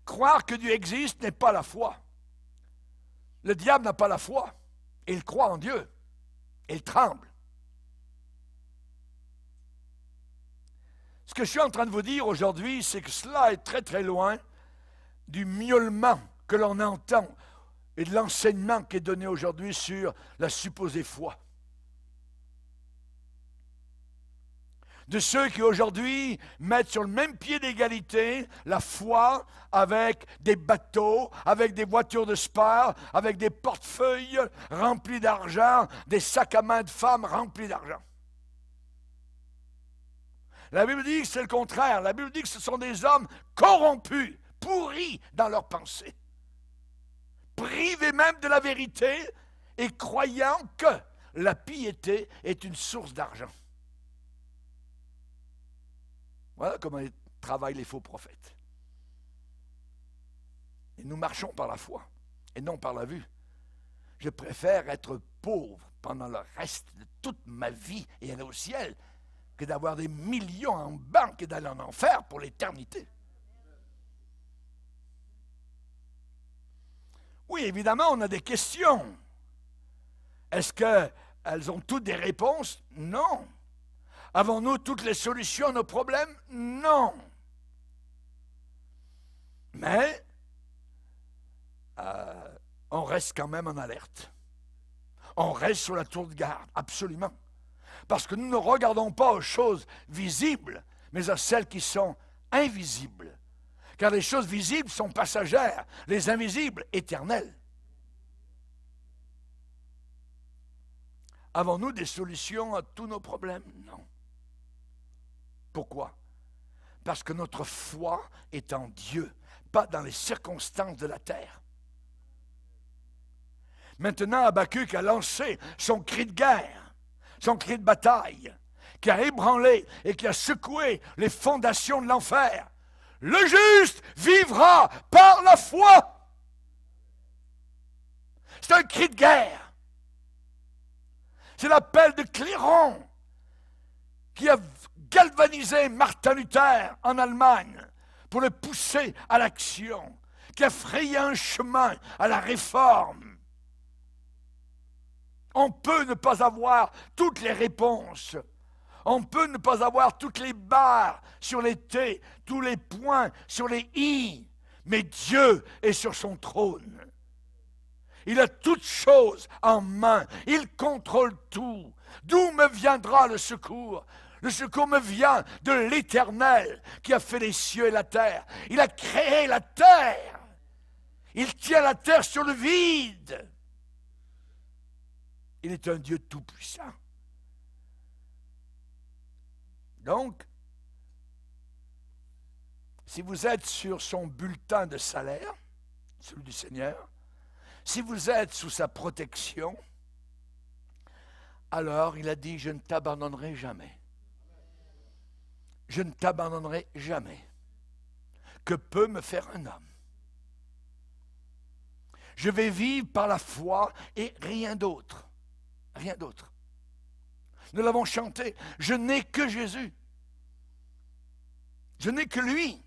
Speaker 1: Croire que Dieu existe n'est pas la foi. Le diable n'a pas la foi. Il croit en Dieu. Il tremble. Ce que je suis en train de vous dire aujourd'hui, c'est que cela est très très loin du miaulement que l'on entend et de l'enseignement qui est donné aujourd'hui sur la supposée foi. De ceux qui aujourd'hui mettent sur le même pied d'égalité la foi avec des bateaux, avec des voitures de sport, avec des portefeuilles remplis d'argent, des sacs à main de femmes remplis d'argent. La Bible dit que c'est le contraire. La Bible dit que ce sont des hommes corrompus, pourris dans leurs pensées, privés même de la vérité et croyant que la piété est une source d'argent. Voilà comment travaillent les faux prophètes. Et nous marchons par la foi et non par la vue. Je préfère être pauvre pendant le reste de toute ma vie et aller au ciel que d'avoir des millions en banque et d'aller en enfer pour l'éternité. Oui, évidemment, on a des questions. Est-ce qu'elles ont toutes des réponses? Non. Avons-nous toutes les solutions à nos problèmes? Non. Mais on reste quand même en alerte. On reste sur la tour de garde, absolument. Parce que nous ne regardons pas aux choses visibles, mais à celles qui sont invisibles. Car les choses visibles sont passagères, les invisibles éternelles. Avons-nous des solutions à tous nos problèmes? Non. Pourquoi? Parce que notre foi est en Dieu, pas dans les circonstances de la terre. Maintenant, Habakkuk a lancé son cri de guerre, son cri de bataille, qui a ébranlé et qui a secoué les fondations de l'enfer. Le juste vivra par la foi. C'est un cri de guerre. C'est l'appel de clairon qui a galvanisé Martin Luther en Allemagne pour le pousser à l'action, qui a frayé un chemin à la réforme. On peut ne pas avoir toutes les réponses. On peut ne pas avoir toutes les barres sur les T, tous les points sur les I. Mais Dieu est sur son trône. Il a toutes choses en main. Il contrôle tout. D'où me viendra le secours? Le secours me vient de l'Éternel qui a fait les cieux et la terre. Il a créé la terre. Il tient la terre sur le vide. Il est un Dieu tout-puissant. Donc, si vous êtes sur son bulletin de salaire, celui du Seigneur, si vous êtes sous sa protection, alors il a dit, je ne t'abandonnerai jamais. Je ne t'abandonnerai jamais. Que peut me faire un homme? Je vais vivre par la foi et rien d'autre. Rien d'autre. Nous l'avons chanté. Je n'ai que Jésus. Je n'ai que lui.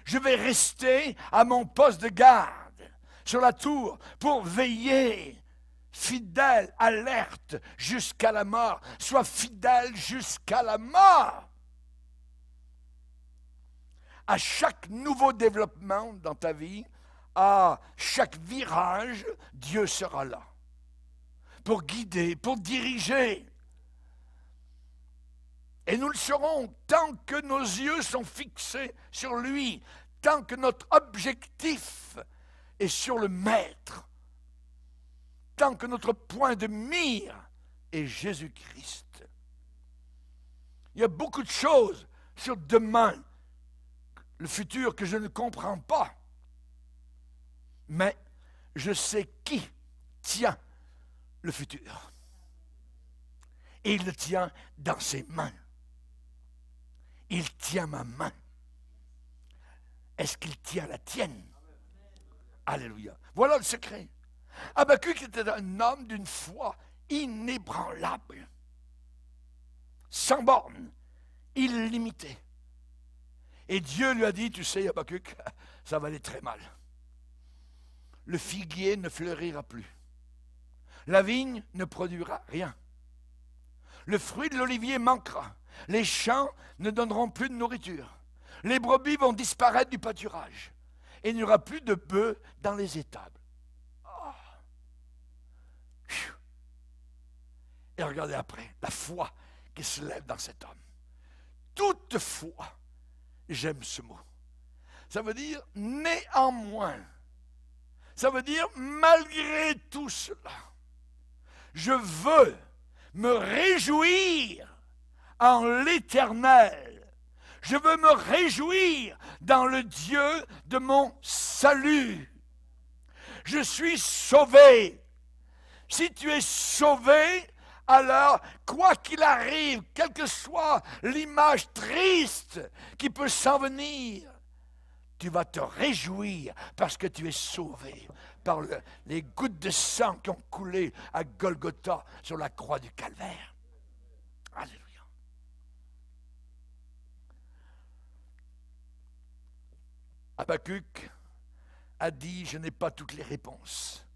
Speaker 1: Je vais rester à mon poste de garde sur la tour pour veiller, fidèle, alerte jusqu'à la mort. Sois fidèle jusqu'à la mort. À chaque nouveau développement dans ta vie, à chaque virage, Dieu sera là. Pour guider, pour diriger. Et nous le serons tant que nos yeux sont fixés sur lui, tant que notre objectif est sur le Maître, tant que notre point de mire est Jésus-Christ. Il y a beaucoup de choses sur demain, le futur que je ne comprends pas, mais je sais qui tient le futur. Et il le tient dans ses mains. Il tient ma main. Est-ce qu'il tient la tienne? Alléluia. Voilà le secret. Habakkuk était un homme d'une foi inébranlable, sans borne, illimité. Et Dieu lui a dit, tu sais Habakkuk, ça va aller très mal. Le figuier ne fleurira plus. La vigne ne produira rien. Le fruit de l'olivier manquera. Les champs ne donneront plus de nourriture. Les brebis vont disparaître du pâturage. Et il n'y aura plus de bœufs dans les étables. Oh. Et regardez après, la foi qui se lève dans cet homme. Toutefois, j'aime ce mot. Ça veut dire néanmoins. Ça veut dire malgré tout cela. Je veux me réjouir en l'Éternel. Je veux me réjouir dans le Dieu de mon salut. Je suis sauvé. Si tu es sauvé, alors, quoi qu'il arrive, quelle que soit l'image triste qui peut s'en venir, tu vas te réjouir parce que tu es sauvé par les gouttes de sang qui ont coulé à Golgotha sur la croix du Calvaire. Alléluia. Habakkuk a dit, je n'ai pas toutes les réponses,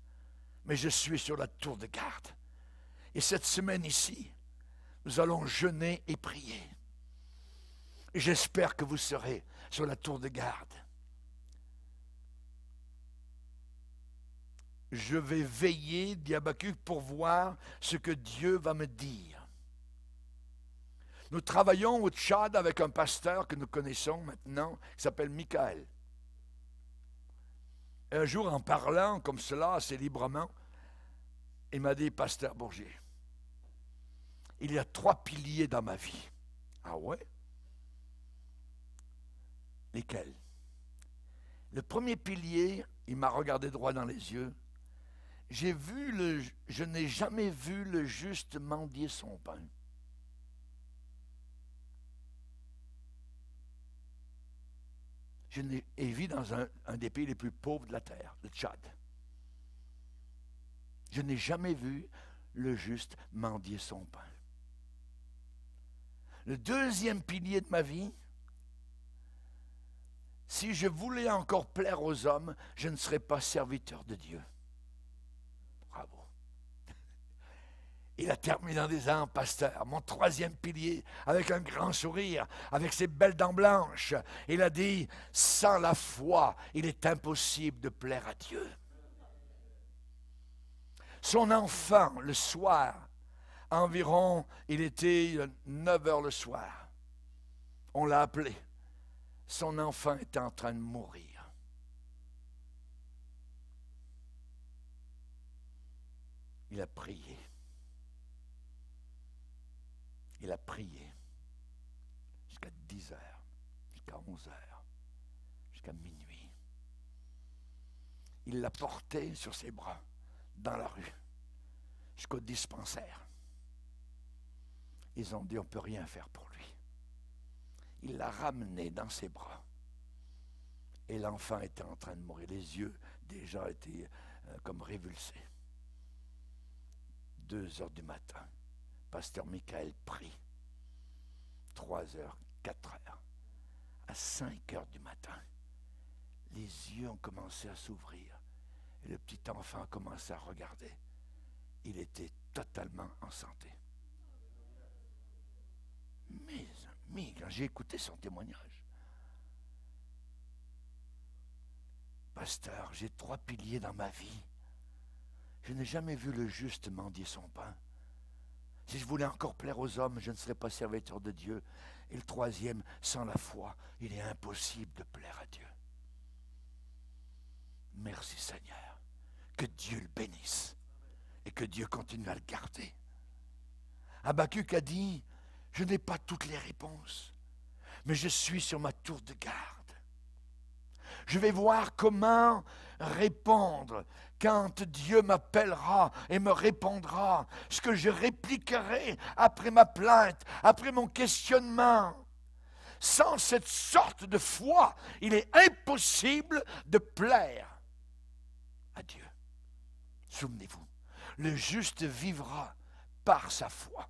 Speaker 1: mais je suis sur la tour de garde. Et cette semaine ici, nous allons jeûner et prier. Et j'espère que vous serez sur la tour de garde. Je vais veiller, dit Habakkuk, pour voir ce que Dieu va me dire. Nous travaillons au Tchad avec un pasteur que nous connaissons maintenant, qui s'appelle Michael. Et un jour, en parlant comme cela, assez librement, il m'a dit, pasteur Bourgier, il y a 3 piliers dans ma vie. Ah ouais? Lesquels? Le premier pilier, il m'a regardé droit dans les yeux. Je n'ai jamais vu le juste mendier son pain. Et vit dans un des pays les plus pauvres de la terre, le Tchad. Je n'ai jamais vu le juste mendier son pain. Le deuxième pilier de ma vie, si je voulais encore plaire aux hommes, je ne serais pas serviteur de Dieu. Bravo. Il a terminé en disant, pasteur, mon troisième pilier, avec un grand sourire, avec ses belles dents blanches, il a dit, sans la foi, il est impossible de plaire à Dieu. Son enfant, le soir, environ, il était 9 heures le soir, on l'a appelé. Son enfant était en train de mourir. Il a prié. Il a prié jusqu'à 10 heures, jusqu'à 11 heures, jusqu'à minuit. Il l'a porté sur ses bras dans la rue jusqu'au dispensaire. Ils ont dit, on ne peut rien faire pour lui. Il l'a ramené dans ses bras. Et l'enfant était en train de mourir. Les yeux déjà étaient comme révulsés. 2 heures du matin, pasteur Michael prie. 3 heures, 4 heures. À 5 heures du matin, les yeux ont commencé à s'ouvrir. Et le petit enfant a commencé à regarder. Il était totalement en santé. Mais quand j'ai écouté son témoignage, pasteur, j'ai 3 piliers dans ma vie. Je n'ai jamais vu le juste mendier son pain. Si je voulais encore plaire aux hommes, je ne serais pas serviteur de Dieu. Et le troisième, sans la foi, il est impossible de plaire à Dieu. Merci Seigneur. Que Dieu le bénisse. Et que Dieu continue à le garder. Habakkuk a dit, je n'ai pas toutes les réponses, mais je suis sur ma tour de garde. Je vais voir comment répondre quand Dieu m'appellera et me répondra, ce que je répliquerai après ma plainte, après mon questionnement. Sans cette sorte de foi, il est impossible de plaire à Dieu. Souvenez-vous, le juste vivra par sa foi.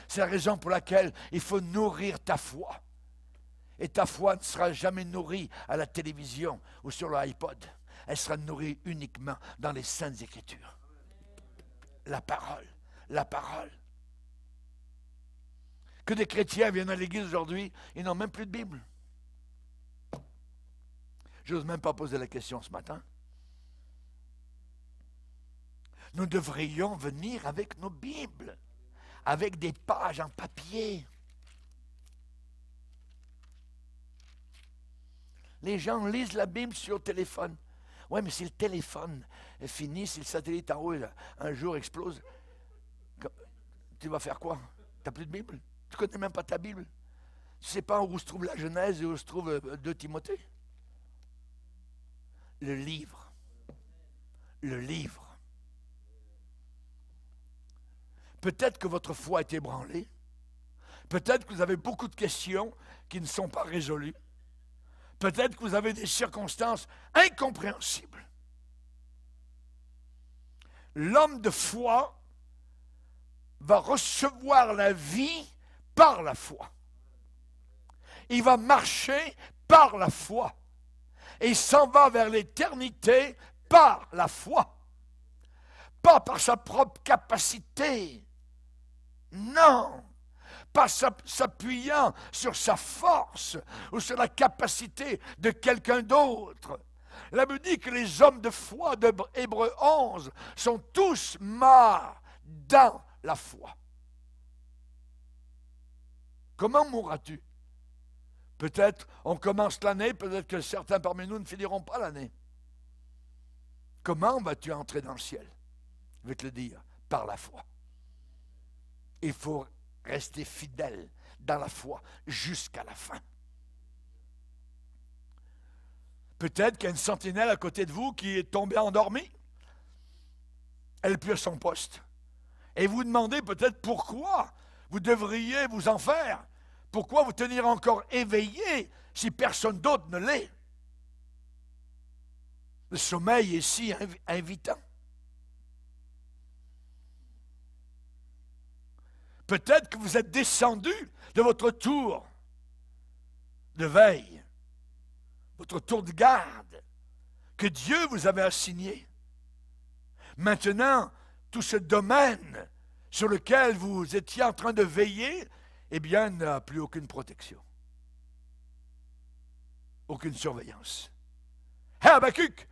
Speaker 1: C'est la raison pour laquelle il faut nourrir ta foi. Et ta foi ne sera jamais nourrie à la télévision ou sur l'iPod. Elle sera nourrie uniquement dans les Saintes Écritures. La parole, la parole. Que des chrétiens viennent à l'église aujourd'hui, ils n'ont même plus de Bible. Je n'ose même pas poser la question ce matin. Nous devrions venir avec nos Bibles, avec des pages en papier. Les gens lisent la Bible sur le téléphone. Oui, mais si le téléphone est fini, si le satellite en haut un jour explose, tu vas faire quoi? Tu n'as plus de Bible? Tu ne connais même pas ta Bible? Tu ne sais pas où se trouve la Genèse et où se trouve 2 Timothée? Le livre. Le livre. Peut-être que votre foi est ébranlée. Peut-être que vous avez beaucoup de questions qui ne sont pas résolues. Peut-être que vous avez des circonstances incompréhensibles. L'homme de foi va recevoir la vie par la foi. Il va marcher par la foi. et il s'en va vers l'éternité par la foi. Pas par sa propre capacité. Non. Pas s'appuyant sur sa force ou sur la capacité de quelqu'un d'autre. La Bible dit que les hommes de foi de Hébreux 11 sont tous morts dans la foi. Comment mourras-tu? Peut-être on commence l'année, peut-être que certains parmi nous ne finiront pas l'année. Comment vas-tu entrer dans le ciel? Je vais te le dire, par la foi. Il faut rester fidèle dans la foi jusqu'à la fin. Peut-être qu'il y a une sentinelle à côté de vous qui est tombée endormie. Elle n'est plus à son poste. Et vous demandez peut-être pourquoi vous devriez vous en faire. Pourquoi vous tenir encore éveillé si personne d'autre ne l'est? Le sommeil est si invitant. Peut-être que vous êtes descendu de votre tour de veille, votre tour de garde, que Dieu vous avait assigné. Maintenant, tout ce domaine sur lequel vous étiez en train de veiller, eh bien, n'a plus aucune protection. Aucune surveillance. Hé, Habakkuk!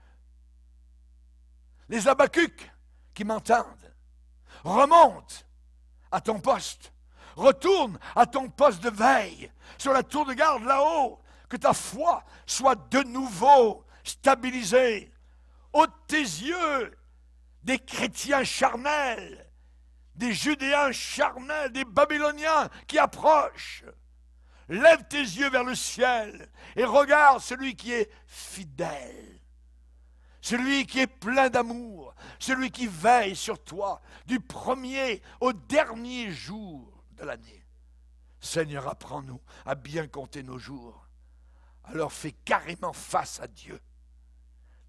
Speaker 1: Les Habakkuk qui m'entendent, remonte à ton poste. Retourne à ton poste de veille, sur la tour de garde là-haut, que ta foi soit de nouveau stabilisée. Ôte tes yeux des chrétiens charnels, des Judéens charnels, des Babyloniens qui approchent. Lève tes yeux vers le ciel et regarde celui qui est fidèle, celui qui est plein d'amour, celui qui veille sur toi du premier au dernier jour de l'année. Seigneur, apprends-nous à bien compter nos jours. Alors fais carrément face à Dieu.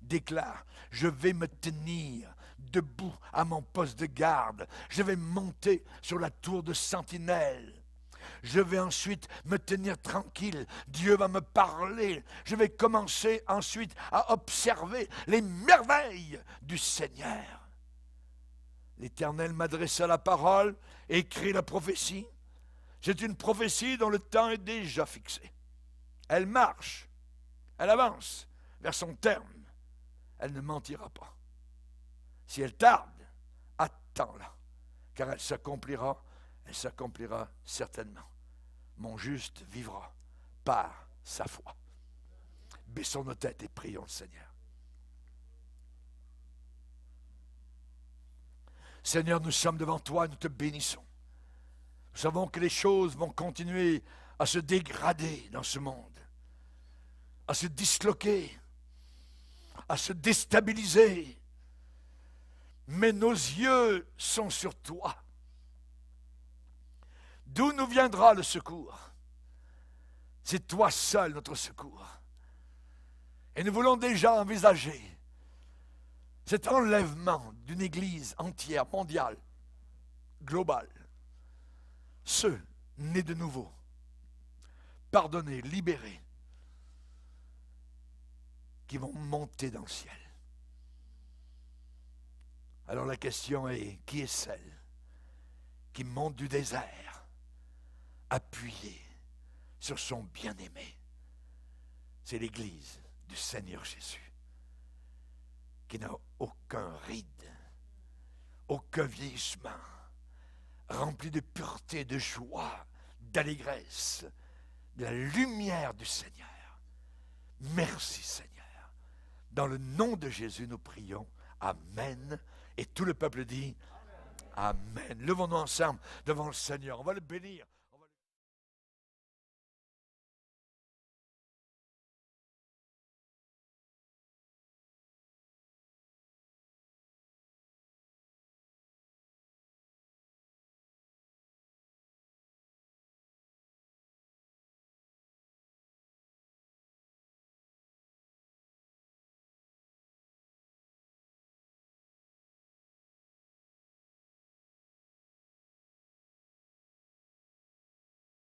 Speaker 1: Déclare, je vais me tenir debout à mon poste de garde. Je vais monter sur la tour de sentinelle. Je vais ensuite me tenir tranquille. Dieu va me parler. Je vais commencer ensuite à observer les merveilles du Seigneur. L'Éternel m'adressa la parole, écrit la prophétie. C'est une prophétie dont le temps est déjà fixé. Elle marche, elle avance vers son terme. Elle ne mentira pas. Si elle tarde, attends-la, car elle s'accomplira certainement. Mon juste vivra par sa foi. Baissons nos têtes et prions le Seigneur. Seigneur, nous sommes devant toi, nous te bénissons. Nous savons que les choses vont continuer à se dégrader dans ce monde, à se disloquer, à se déstabiliser. Mais nos yeux sont sur toi. D'où nous viendra le secours? C'est toi seul notre secours. Et nous voulons déjà envisager cet enlèvement d'une Église entière, mondiale, globale. Ceux nés de nouveau, pardonnés, libérés, qui vont monter dans le ciel. Alors la question est, qui est celle qui monte du désert, appuyée sur son bien-aimé? C'est l'Église du Seigneur Jésus, qui n'a aucun ride, aucun vieillissement, remplie de pureté, de joie, d'allégresse, de la lumière du Seigneur. Merci Seigneur. Dans le nom de Jésus, nous prions. Amen. Et tout le peuple dit Amen. Levons-nous ensemble devant le Seigneur. On va le bénir.